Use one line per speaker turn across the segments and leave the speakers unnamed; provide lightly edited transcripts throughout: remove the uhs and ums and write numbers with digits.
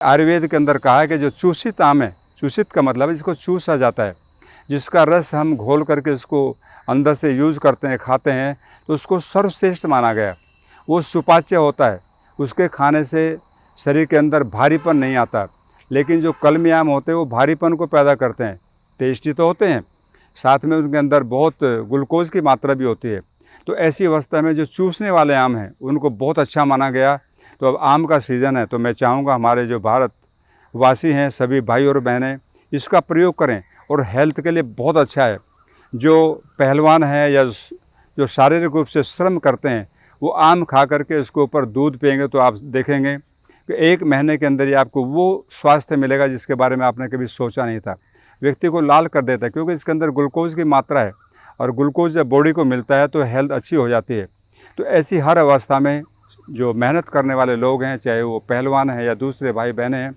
आयुर्वेद के अंदर कहा है कि जो चूषित आम है, चूषित का मतलब है जिसको चूसा जाता है, जिसका रस हम घोल करके इसको अंदर से यूज़ करते हैं, खाते हैं, तो उसको सर्वश्रेष्ठ माना गया। वो सुपाच्य होता है, उसके खाने से शरीर के अंदर भारीपन नहीं आता। लेकिन जो कलमी आम होते हैं वो भारीपन को पैदा करते हैं। टेस्टी तो होते हैं, साथ में उनके अंदर बहुत ग्लूकोज की मात्रा भी होती है। तो ऐसी अवस्था में जो चूसने वाले आम हैं उनको बहुत अच्छा माना गया। तो अब आम का सीज़न है, तो मैं चाहूँगा हमारे जो भारतवासी हैं, सभी भाई और बहनें इसका प्रयोग करें और हेल्थ के लिए बहुत अच्छा है। जो पहलवान हैं या जो शारीरिक रूप से श्रम करते हैं वो आम खा करके इसके ऊपर दूध पिएंगे तो आप देखेंगे कि 1 महीने के अंदर ही आपको वो स्वास्थ्य मिलेगा जिसके बारे में आपने कभी सोचा नहीं था। व्यक्ति को लाल कर देता है क्योंकि इसके अंदर ग्लूकोज की मात्रा है, और ग्लूकोज जब बॉडी को मिलता है तो हेल्थ अच्छी हो जाती है। तो ऐसी हर अवस्था में जो मेहनत करने वाले लोग हैं, चाहे वो पहलवान हैं या दूसरे भाई बहनें हैं,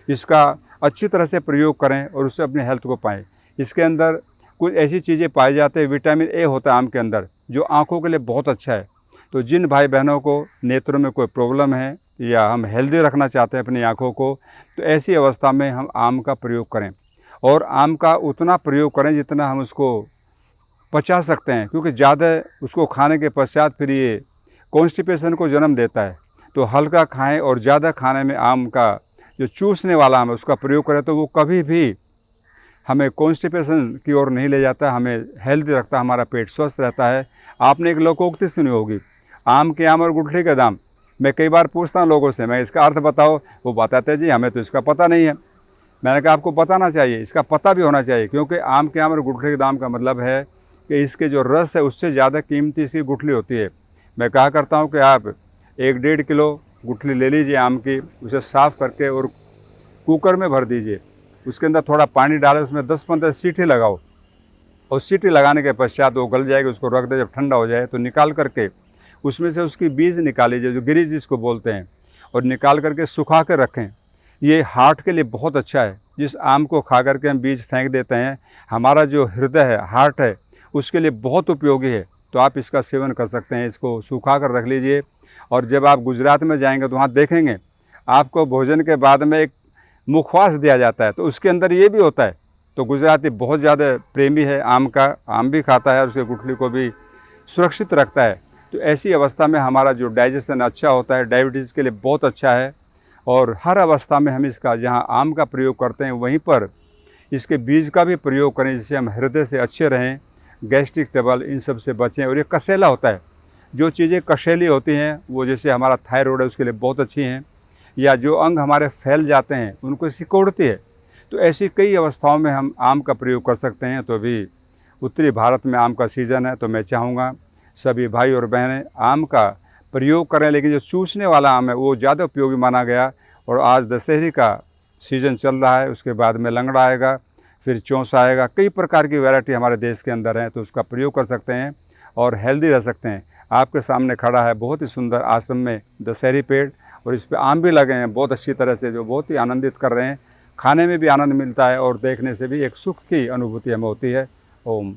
इसका अच्छी तरह से प्रयोग करें और उससे अपनी हेल्थ को पाएँ। इसके अंदर कुछ ऐसी चीज़ें पाई जाती है, विटामिन ए होता है आम के अंदर, जो आँखों के लिए बहुत अच्छा है। तो जिन भाई बहनों को नेत्रों में कोई प्रॉब्लम है या हम हेल्दी रखना चाहते हैं अपनी आँखों को, तो ऐसी अवस्था में हम आम का प्रयोग करें, और आम का उतना प्रयोग करें जितना हम उसको पचा सकते हैं, क्योंकि ज़्यादा उसको खाने के पश्चात फिर ये कॉन्स्टिपेशन को जन्म देता है। तो हल्का खाएं, और ज़्यादा खाने में आम का जो चूसने वाला आम है उसका प्रयोग करें तो वो कभी भी हमें कॉन्स्टिपेशन की ओर नहीं ले जाता, हमें हेल्दी रखता, हमारा पेट स्वस्थ रहता है। आपने एक लोकोक्ति सुनी होगी, आम के आम और गुठली के दाम। मैं कई बार पूछता हूँ लोगों से, मैं इसका अर्थ बताओ, वो बताते हैं जी हमें तो इसका पता नहीं है। मैंने कहा आपको बताना चाहिए, इसका पता भी होना चाहिए, क्योंकि आम के आम और गुठली के दाम का मतलब है कि इसके जो रस है उससे ज़्यादा कीमती इसकी गुठली होती है। मैं कहा करता हूँ कि आप 1-1.5 किलो गुठली ले लीजिए आम की, उसे साफ़ करके और कुकर में भर दीजिए, उसके अंदर थोड़ा पानी डालें, उसमें 10-15 सीटी लगाओ, और सीटी लगाने के पश्चात वो गल जाएगी, उसको रख दे। जब ठंडा हो जाए तो निकाल करके उसमें से उसकी बीज निकाल लीजिए, जो गिरी जिसको बोलते हैं, और निकाल करके सुखा कर रखें। ये हार्ट के लिए बहुत अच्छा है। जिस आम को खा करके हम बीज फेंक देते हैं, हमारा जो हृदय है, हार्ट है, उसके लिए बहुत उपयोगी है। तो आप इसका सेवन कर सकते हैं, इसको सुखा कर रख लीजिए। और जब आप गुजरात में जाएंगे तो वहाँ देखेंगे आपको भोजन के बाद में एक मुखवास दिया जाता है, तो उसके अंदर ये भी होता है। तो गुजराती बहुत ज़्यादा प्रेमी है आम का, आम भी खाता है और उसकी गुठली को भी सुरक्षित रखता है। तो ऐसी अवस्था में हमारा जो डाइजेशन अच्छा होता है, डायबिटीज़ के लिए बहुत अच्छा है। और हर अवस्था में हम इसका, जहाँ आम का प्रयोग करते हैं वहीं पर इसके बीज का भी प्रयोग करें, जिससे हम हृदय से अच्छे रहें, गैस्ट्रिक ट्रबल इन सब से बचें। और ये कसेला होता है, जो चीज़ें कसेली होती हैं वो, जैसे हमारा थायराइड है उसके लिए बहुत अच्छी हैं, या जो अंग हमारे फैल जाते हैं उनको सिकोड़ती है। तो ऐसी कई अवस्थाओं में हम आम का प्रयोग कर सकते हैं। तो अभी उत्तरी भारत में आम का सीज़न है, तो मैं चाहूँगा सभी भाई और बहनें आम का प्रयोग करें, लेकिन जो चूसने वाला आम है वो ज़्यादा उपयोगी माना गया। और आज दशहरी का सीज़न चल रहा है, उसके बाद में लंगड़ा आएगा, फिर चौसा आएगा, कई प्रकार की वैरायटी हमारे देश के अंदर हैं, तो उसका प्रयोग कर सकते हैं और हेल्दी रह सकते हैं। आपके सामने खड़ा है बहुत ही सुंदर आश्रम में दशहरी पेड़, और इस पर आम भी लगे हैं बहुत अच्छी तरह से, जो बहुत ही आनंदित कर रहे हैं। खाने में भी आनंद मिलता है और देखने से भी एक सुख की अनुभूति हमें होती है। ओम।